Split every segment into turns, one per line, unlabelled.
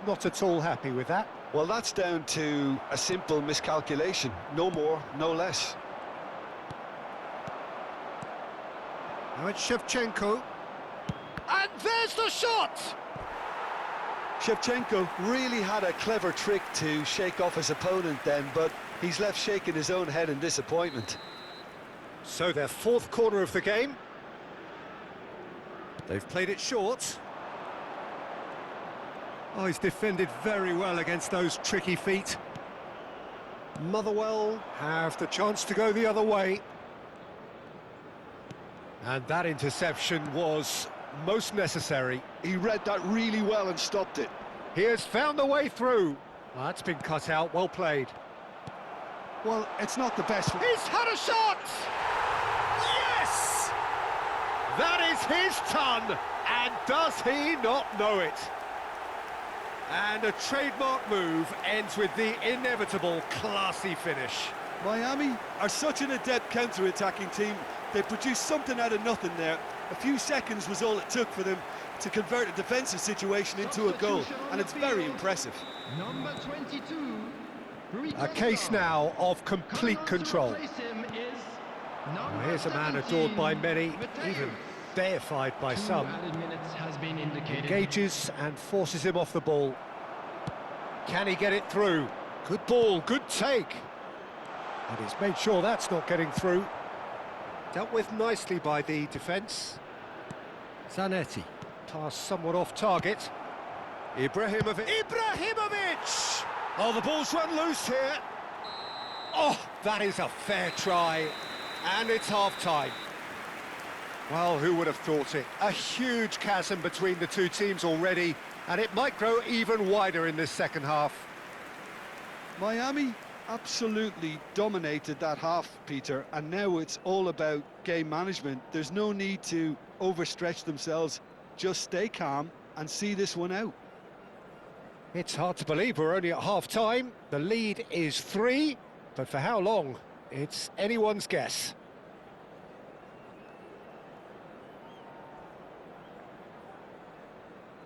Not at all happy with that.
Well, that's down to a simple miscalculation. No more, no less.
Now it's Shevchenko. And there's the shot!
Shevchenko really had a clever trick to shake off his opponent then, but he's left shaking his own head in disappointment.
So their fourth corner of the game. They've played it short. Oh, he's defended very well against those tricky feet. Motherwell have the chance to go the other way. And that interception was most necessary.
He read that really well and stopped it.
He has found the way through. Oh, that's been cut out, well played.
Well, it's not the best.
He's had a shot! Yes! That is his ton, and does he not know it? And a trademark move ends with the inevitable classy finish.
Miami are such an adept counter-attacking team. They produced something out of nothing there. A few seconds was all it took for them to convert a defensive situation into a goal, and it's very impressive.
Number 22.
A case now of complete control. Well, here's a man adored by many, even deified by some. Engages and forces him off the ball. Can he get it through? Good ball, good take. And he's made sure that's not getting through. Dealt with nicely by the defence. Zanetti. Pass somewhat off target. Ibrahimovic! Oh, the ball's run loose here. Oh, that is a fair try. And it's half-time. Well, who would have thought it? A huge chasm between the two teams already, and it might grow even wider in this second half.
Miami absolutely dominated that half, Peter, and now it's all about game management. There's no need to overstretch themselves. Just stay calm and see this one out.
It's hard to believe we're only at half-time. The lead is 3, but for how long? It's anyone's guess.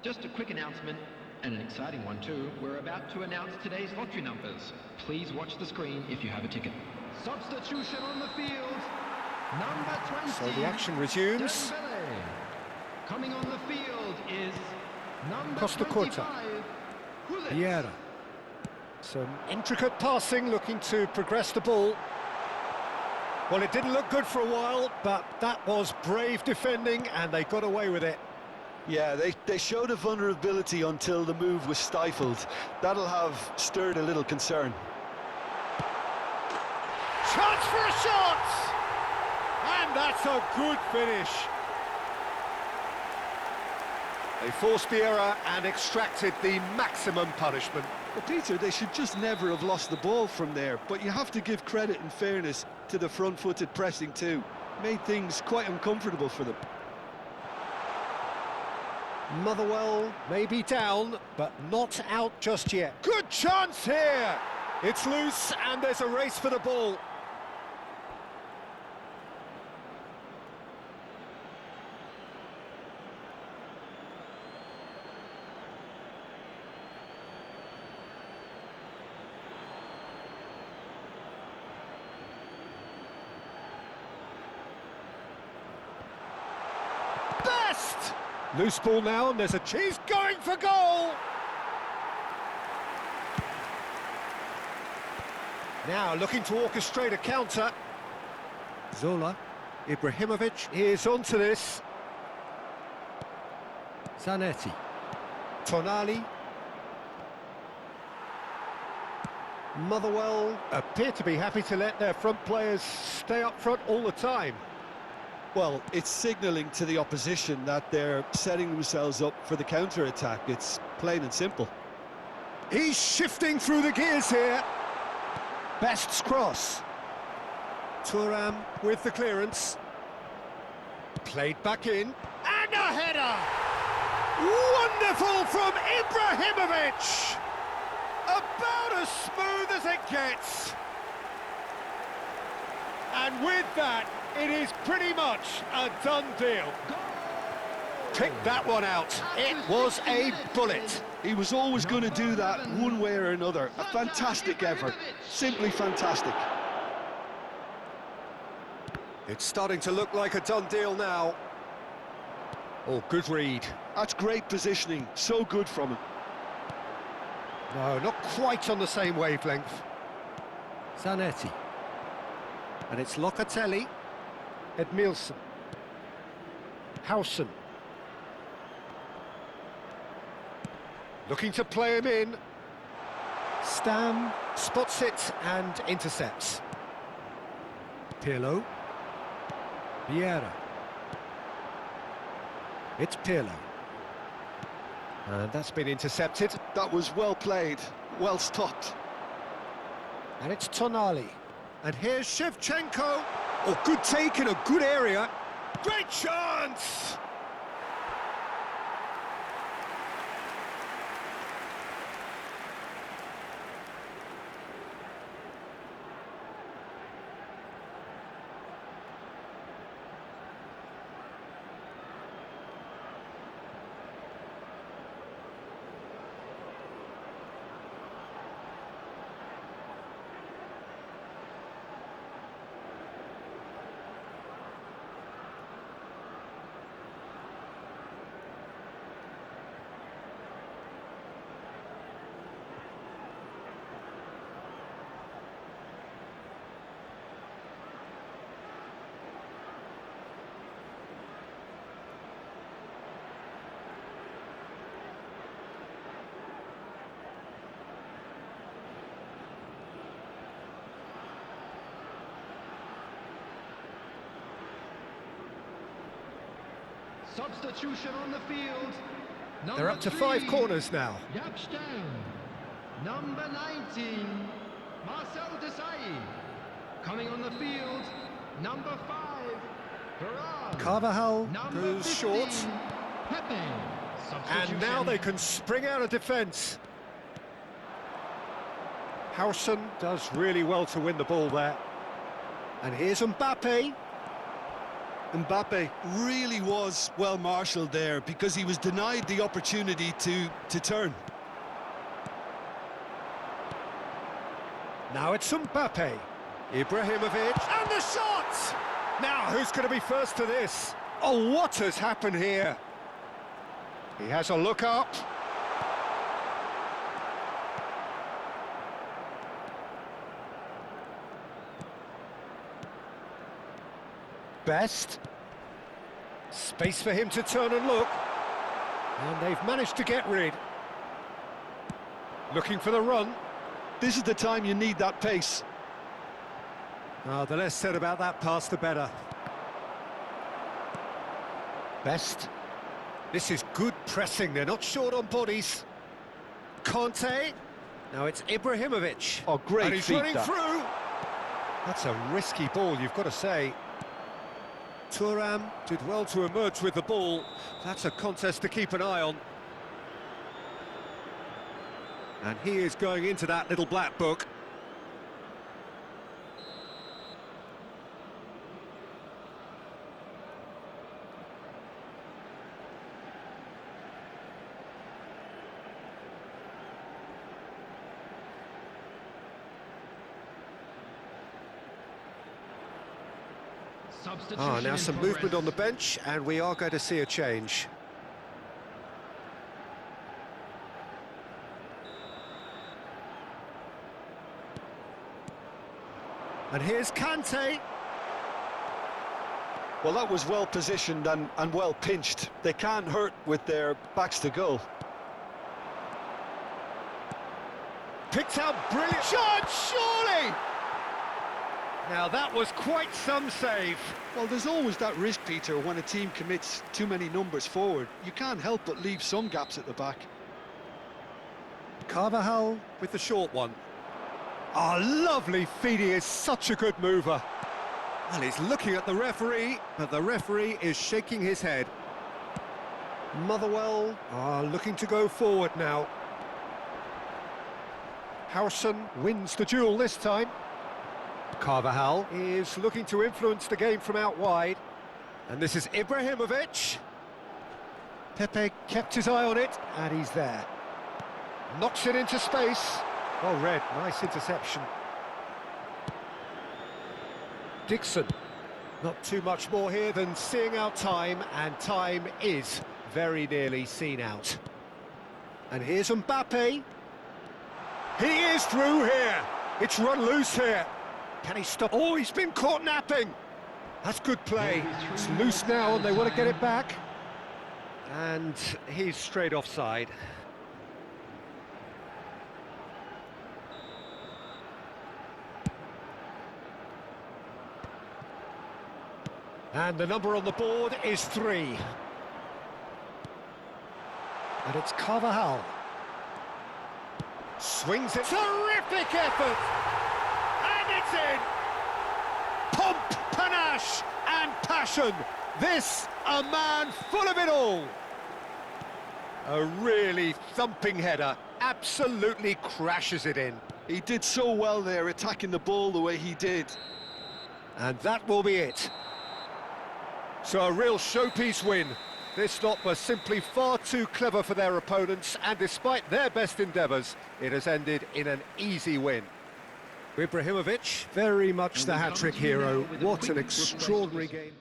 Just a quick announcement, and an exciting one too. We're about to announce today's lottery numbers. Please watch the screen if you have a ticket. Substitution on the field. Number 20.
So the action resumes.
Dembele. Coming on the field is number
Costa Curta.
25. Gullit.
Vieira. Some intricate passing, looking to progress the ball. Well, it didn't look good for a while, but that was brave defending, and they got away with it.
Yeah, they showed a vulnerability until the move was stifled. That'll have stirred a little concern.
Chance for a shot! And that's a good finish. They forced the error and extracted the maximum punishment.
Well, Peter, they should just never have lost the ball from there, but you have to give credit and fairness to the front-footed pressing too. Made things quite uncomfortable for them.
Motherwell may be down, but not out just yet. Good chance here! It's loose, and there's a race for the ball. Best! Loose ball now, and there's a cheese going for goal! Now looking to orchestrate a counter. Zola. Ibrahimovic is onto this. Zanetti. Tonali. Motherwell appear to be happy to let their front players stay up front all the time.
Well, it's signalling to the opposition that they're setting themselves up for the counter-attack. It's plain and simple.
He's shifting through the gears here. Best's cross. Thuram with the clearance. Played back in. And a header! Wonderful from Ibrahimovic! About as smooth as it gets. And with that, it is pretty much a done deal. picked that one out. It was a bullet.
He was always going to do that one way or another. A fantastic effort, simply fantastic.
It's starting to look like a done deal now. Oh, good read.
That's great positioning, so good from him.
No, not quite on the same wavelength. Zanetti. And it's Locatelli. Edmilson. Howson. Looking to play him in. Stam spots it and intercepts. Pirlo. Vieira. It's Pirlo. And that's been intercepted.
That was well played, well stopped.
And it's Tonali. And here's Shevchenko. Oh, good take in a good area. Great chance!
Substitution on the field.
They're up to 5 corners now.
Jaap Stam. Number 19, Marcel Desailly. Coming on the field, number 5, Varane.
Carvajal
Number
goes
15,
short.
Pepe.
And now they can spring out of defence. Howson does really well to win the ball there. And here's Mbappe.
Mbappe really was well marshalled there because he was denied the opportunity to turn.
Now it's Mbappe. Ibrahimovic, and the shot! Now, who's going to be first to this? Oh, what has happened here? He has a look up. Best. Space for him to turn and look. And they've managed to get rid. Looking for the run.
This is the time you need that pace.
Oh, the less said about that pass, the better. Best. This is good pressing. They're not short on bodies. Conte. Now it's Ibrahimovic.
Oh, great
And he's
feat,
running
that.
through. That's a risky ball, you've got to say. Thuram did well to emerge with the ball. That's a contest to keep an eye on. And he is going into that little black book.
Substitution
Now
in
some
progress.
movement on the bench, and we are going to see a change. And here's Kante.
Well, that was well positioned and well pinched. They can't hurt with their backs to goal.
Picked out brilliant shot, surely! Now that was quite some save.
Well, there's always that risk, Peter, when a team commits too many numbers forward. You can't help but leave some gaps at the back.
Carvajal with the short one. Oh, lovely feed, he is such a good mover. Well, he's looking at the referee, but the referee is shaking his head. Motherwell are looking to go forward now. Howson wins the duel this time. Carvajal is looking to influence the game from out wide. And this is Ibrahimovic. Pepe kept his eye on it, and he's there. Knocks it into space. Well read, nice interception. Dixon. Not too much more here than seeing out time, and time is very nearly seen out. And here's Mbappe. He is through here. It's run loose here. Can he stop? Oh, he's been caught napping. That's good play. It's loose now, and they want to get it back. And he's straight offside. And the number on the board is 3. And it's Carvajal. Swings it. Terrific effort! And it's in! Pomp, panache and passion. This, a man full of it all. A really thumping header. Absolutely crashes it in.
He did so well there, attacking the ball the way he did.
And that will be it. So a real showpiece win. This lot were simply far too clever for their opponents, and despite their best endeavours, it has ended in an easy win. Ibrahimovic, very much the hat-trick hero. What an extraordinary game.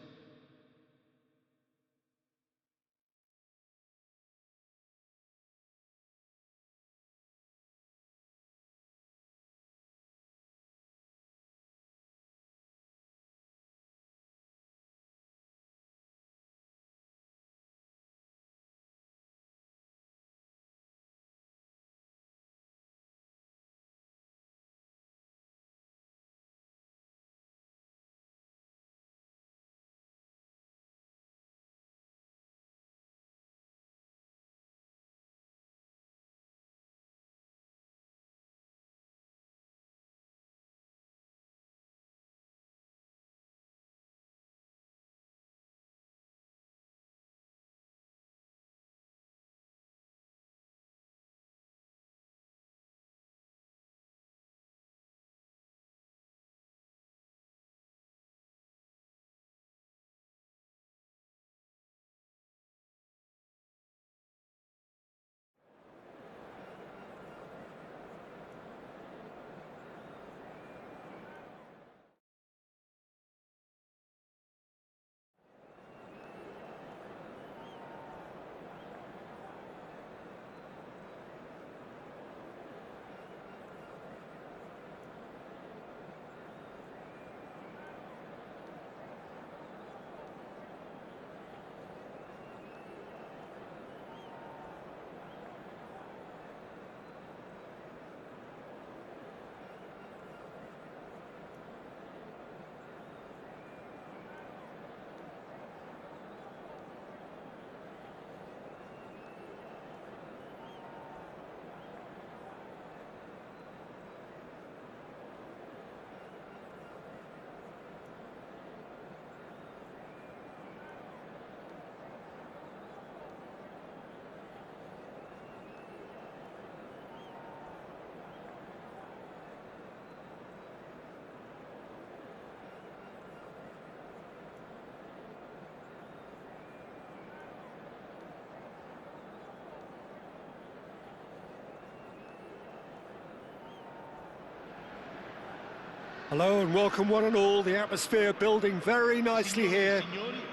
Hello and welcome one and all. The atmosphere building very nicely here.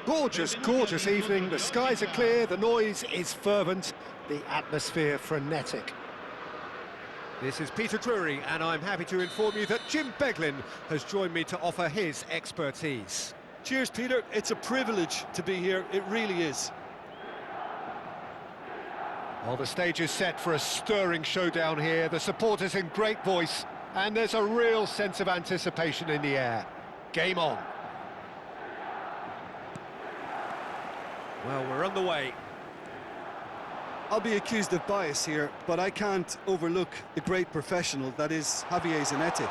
Gorgeous, gorgeous evening. The skies are clear, the noise is fervent, the atmosphere frenetic. This is Peter Drury, and I'm happy to inform you that Jim Beglin has joined me to offer his expertise.
Cheers, Peter. It's a privilege to be here. It really is.
Well, the stage is set for a stirring showdown here. The supporters in great voice, and there's a real sense of anticipation in the air. Game on. Well, we're underway.
I'll be accused of bias here, but I can't overlook the great professional that is Javier Zanetti.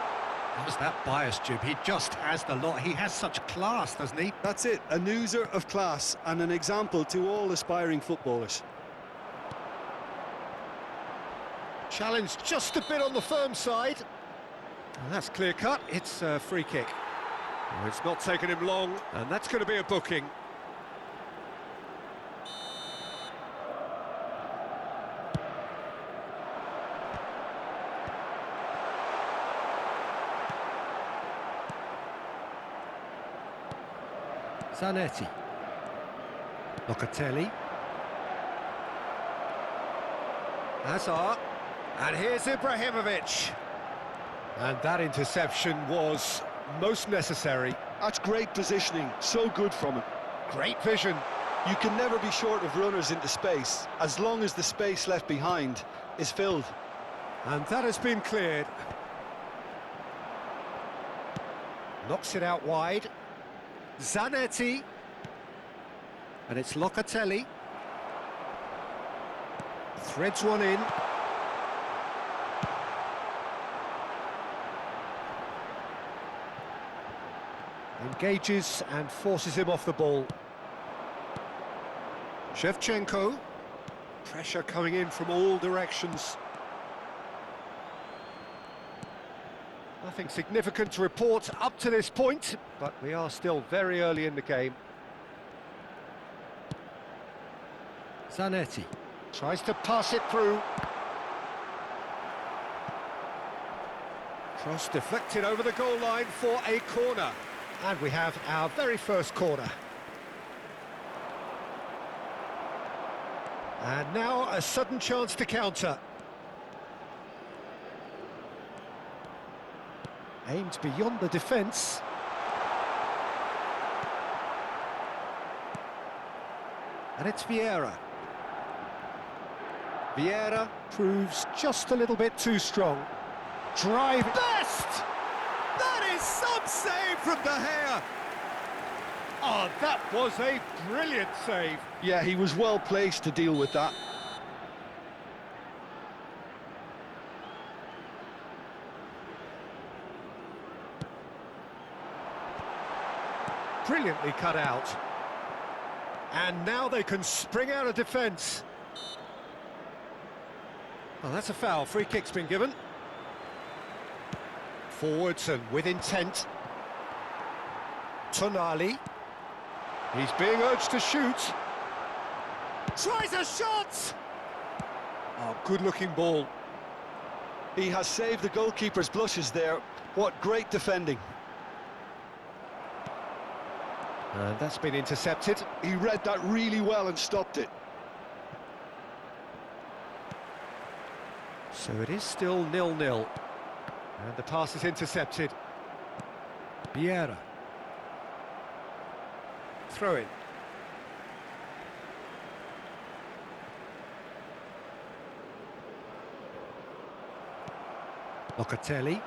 What's that bias, Jim? He just has the lot. He has such class, doesn't he?
That's it, a oozler of class and an example to all aspiring footballers.
Challenged just a bit on the firm side. And that's clear cut. It's a free kick. Oh, it's not taken him long, and that's going to be a booking. Zanetti. Locatelli. Hazard. And here's Ibrahimovic. And that interception was most necessary.
That's great positioning, so good from him.
Great vision.
You can never be short of runners into space, as long as the space left behind is filled.
And that has been cleared. Knocks it out wide. Zanetti. And it's Locatelli. Threads one in. Engages and forces him off the ball. Shevchenko. Pressure coming in from all directions. Nothing significant to report up to this point, but we are still very early in the game. Zanetti tries to pass it through. Cross deflected over the goal line for a corner. And we have our very first corner. And now a sudden chance to counter. Aimed beyond the defence. And it's Vieira. Vieira proves just a little bit too strong. Drive best! That is some save from De Gea. Oh, that was a brilliant save.
Yeah, he was well placed to deal with that.
Brilliantly cut out. And now they can spring out of defence. Well, that's a foul. Free kick's been given. Forwards and with intent. Tonali. He's being urged to shoot. Tries a shot! Oh, good-looking ball.
He has saved the goalkeeper's blushes there. What great defending.
And that's been intercepted.
He read that really well and stopped it.
So it is still 0-0. And the pass is intercepted. Vieira. Throw in. Locatelli.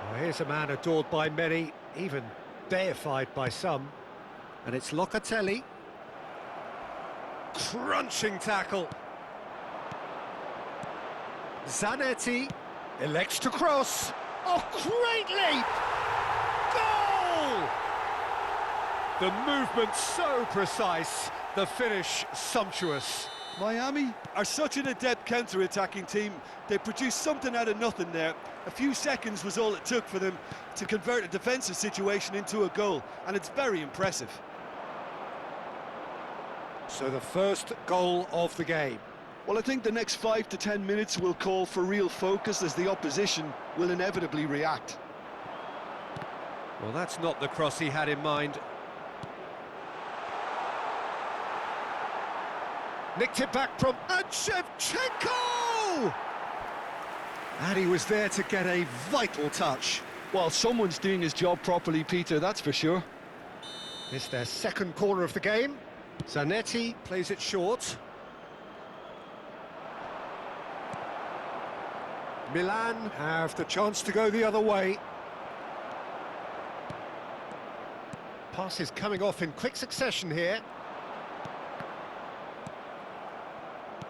Oh, here's a man adored by many, even deified by some. And it's Locatelli. Crunching tackle. Zanetti elects to cross. Oh, great leap! Goal! The movement so precise, the finish sumptuous.
Miami are such an adept counter-attacking team. They produced something out of nothing there. A few seconds was all it took for them to convert a defensive situation into a goal, and it's very impressive.
So the first goal of the game.
Well, I think the next 5 to 10 minutes will call for real focus, as the opposition will inevitably react.
Well, that's not the cross he had in mind. Nicked it back from Shevchenko! And he was there to get a vital touch.
Well, someone's doing his job properly, Peter, that's for sure.
It's their second corner of the game. Zanetti plays it short. Milan have the chance to go the other way. Passes coming off in quick succession here.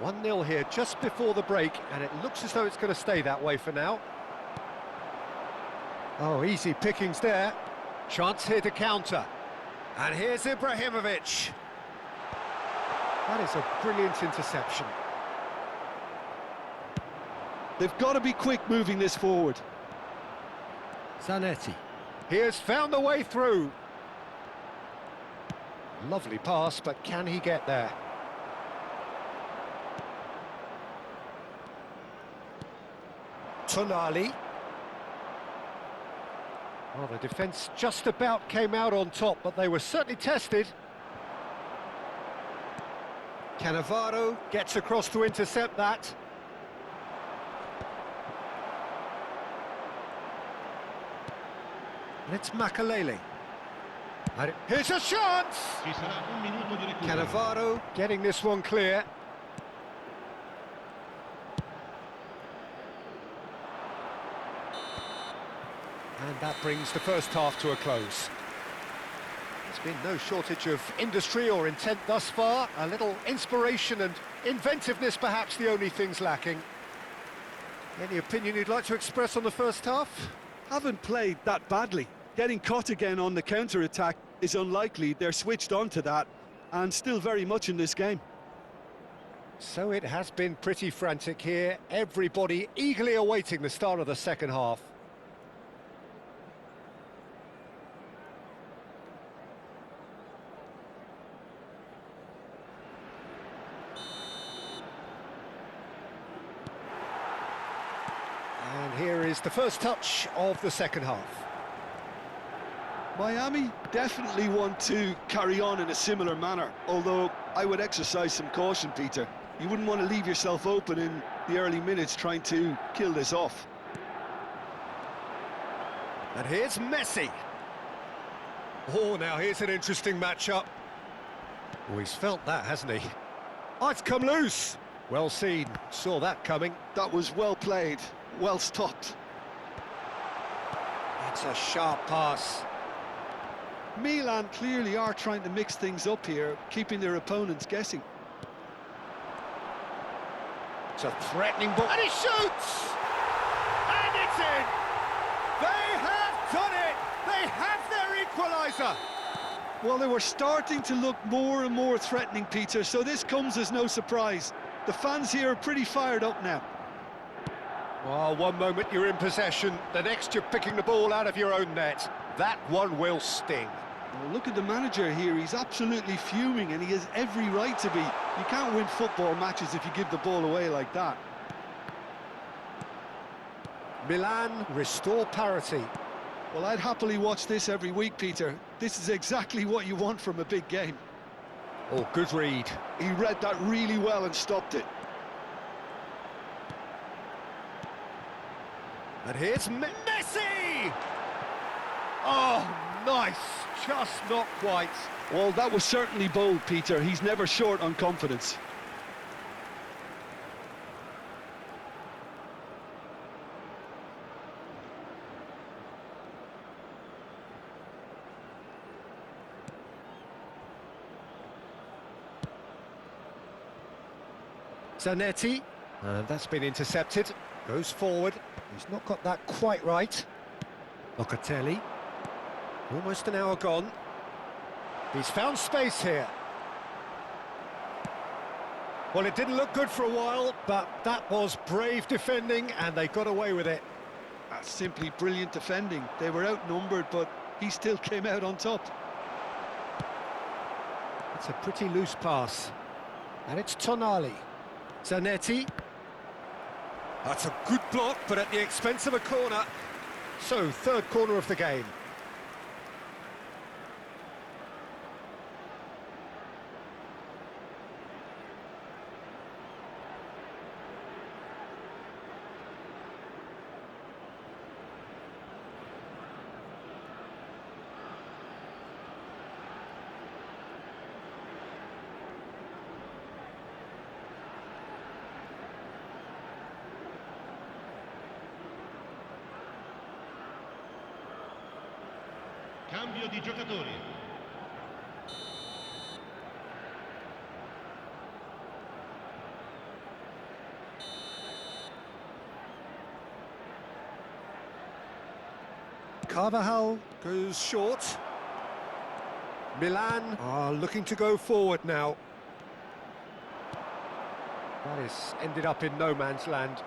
1-0 here just before the break, and it looks as though it's going to stay that way for now. Oh, easy pickings there. Chance here to counter. And here's Ibrahimovic. That is a brilliant interception.
They've got to be quick moving this forward.
Zanetti. He has found the way through. Lovely pass, but can he get there? Tonali. Well, the defence just about came out on top, but they were certainly tested. Cannavaro gets across to intercept that. And it's Makalele. And here's a chance!
Ci sarà un minuto di recupero.
Cannavaro getting this one clear. And that brings the first half to a close. There's been no shortage of industry or intent thus far. A little inspiration and inventiveness perhaps the only things lacking. Any opinion you'd like to express on the first half?
Haven't played that badly. Getting caught again on the counter-attack is unlikely. They're switched on to that and still very much in this game.
So it has been pretty frantic here. Everybody eagerly awaiting the start of the second half. And here is the first touch of the second half.
Miami definitely want to carry on in a similar manner, although I would exercise some caution, Peter. You wouldn't want to leave yourself open in the early minutes trying to kill this off.
And here's Messi. Oh, now here's an interesting matchup. Oh, he's felt that, hasn't he? Oh, it's come loose. Well seen, saw that coming.
That was well played, well stopped.
It's a sharp pass.
Milan clearly are trying to mix things up here, keeping their opponents guessing.
It's a threatening ball, and he shoots! And it's in! They have done it! They have their equaliser!
Well, they were starting to look more and more threatening, Peter, so this comes as no surprise. The fans here are pretty fired up now.
Well, one moment you're in possession, the next you're picking the ball out of your own net. That one will sting.
Well, look at the manager here, he's absolutely fuming and he has every right to be. You can't win football matches if you give the ball away like that.
Milan restore parity.
Well, I'd happily watch this every week, Peter. This is exactly what you want from a big game.
Oh, good read.
He read that really well and stopped it.
And here's Messi! Oh, nice, just not quite.
Well, that was certainly bold, Peter. He's never short on confidence.
Zanetti, and that's been intercepted. Goes forward, he's not got that quite right. Locatelli, almost an hour gone. He's found space here. Well, it didn't look good for a while, but that was brave defending, and they got away with it.
That's simply brilliant defending. They were outnumbered, but he still came out on top.
It's a pretty loose pass. And it's Tonali. Zanetti. That's a good block, but at the expense of a corner. So, third corner of the game.
Cambio di giocatori.
Carvajal goes short. Milan are looking to go forward now. That has ended up in no man's land.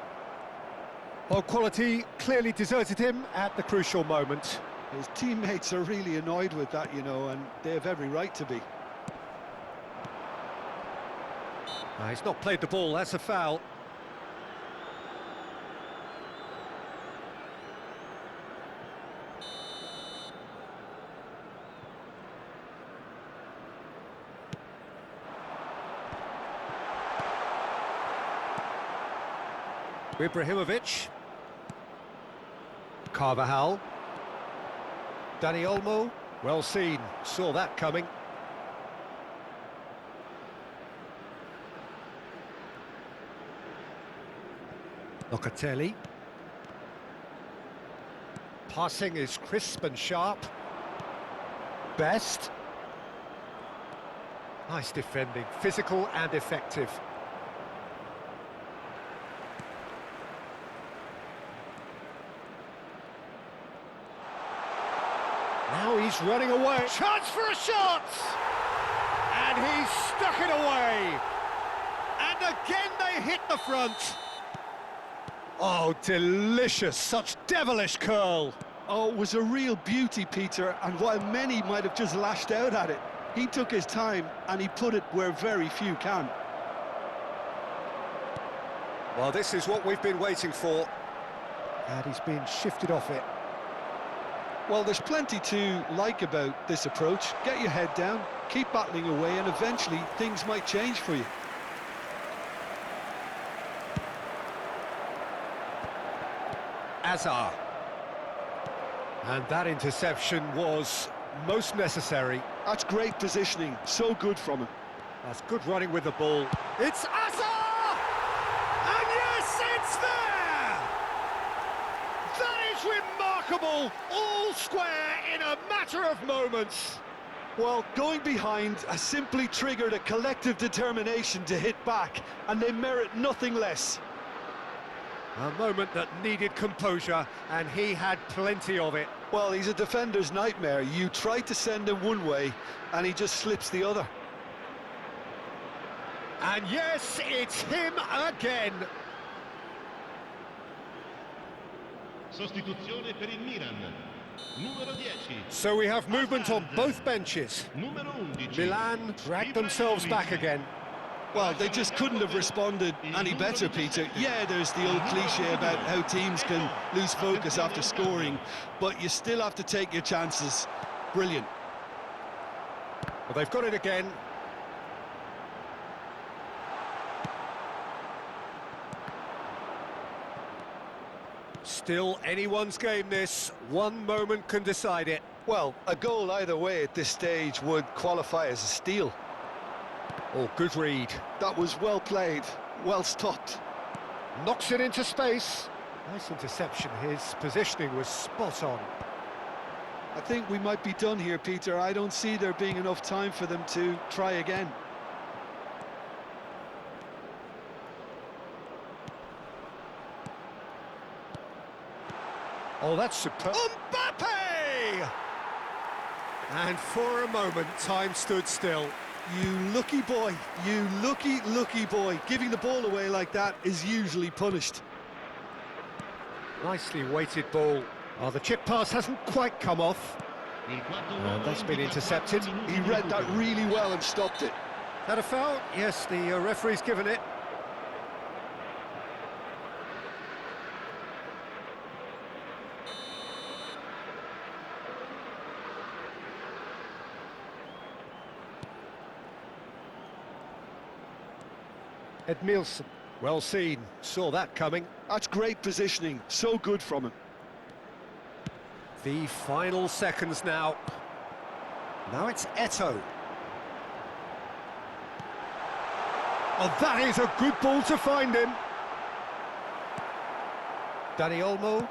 Well, quality clearly deserted him at the crucial moment.
His teammates are really annoyed with that, you know, and they have every right to be.
He's not played the ball, that's a foul. Ibrahimovic. Carvajal. Dani Olmo. Well seen, saw that coming. Locatelli. Passing is crisp and sharp. Best. Nice defending, physical and effective. Now he's running away. Chance for a shot! And he's stuck it away. And again they hit the front. Oh, delicious, such devilish curl.
Oh, it was a real beauty, Peter, and while many might have just lashed out at it, he took his time and he put it where very few can.
Well, this is what we've been waiting for. And he's been shifted off it.
Well, there's plenty to like about this approach. Get your head down, keep battling away, and eventually things might change for you.
Azar. And that interception was most necessary.
That's great positioning, so good from him.
That's good running with the ball. It's Azar! And yes, it's there! That is remarkable! All square in a matter of moments.
Well, going behind has simply triggered a collective determination to hit back, and they merit nothing less.
A moment that needed composure, and he had plenty of it.
Well, he's a defender's nightmare. You try to send him one way, and he just slips the other.
And yes, it's him again.
Sostituzione per il Milan. Numero 10.
So we have movement on both benches.
Numero 11.
Milan dragged themselves back again.
Well, they just couldn't have responded any better, Peter. Yeah, there's the old cliche about how teams can lose focus after scoring, but you still have to take your chances. Brilliant.
Well, they've got it again. Still anyone's game, this. One moment can decide it.
Well, a goal either way at this stage would qualify as a steal.
Oh, good read.
That was well played, well stopped.
Knocks it into space. Nice interception. His positioning was spot on.
I think we might be done here, Peter. I don't see there being enough time for them to try again.
Oh, that's superb. Mbappe! And for a moment, time stood still.
You lucky boy, you lucky boy. Giving the ball away like that is usually punished.
Nicely weighted ball. Oh, the chip pass hasn't quite come off. And that's been intercepted.
He read that really well and stopped it.
That a foul? Yes, the referee's given it. Edmilson, well seen, saw that coming.
That's great positioning, so good from him.
The final seconds now. Now it's Eto'o. Oh, that is a good ball to find him. Dani Olmo.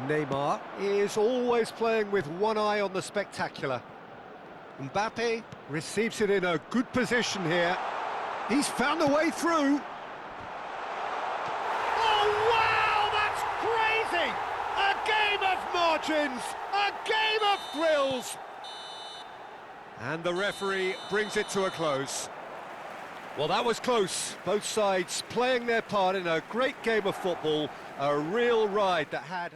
Neymar is always playing with one eye on the spectacular. Mbappe receives it in a good position here. He's found a way through. Oh, wow, that's crazy! A game of margins, a game of thrills. And the referee brings it to a close. Well, that was close. Both sides playing their part in a great game of football, a real ride that had...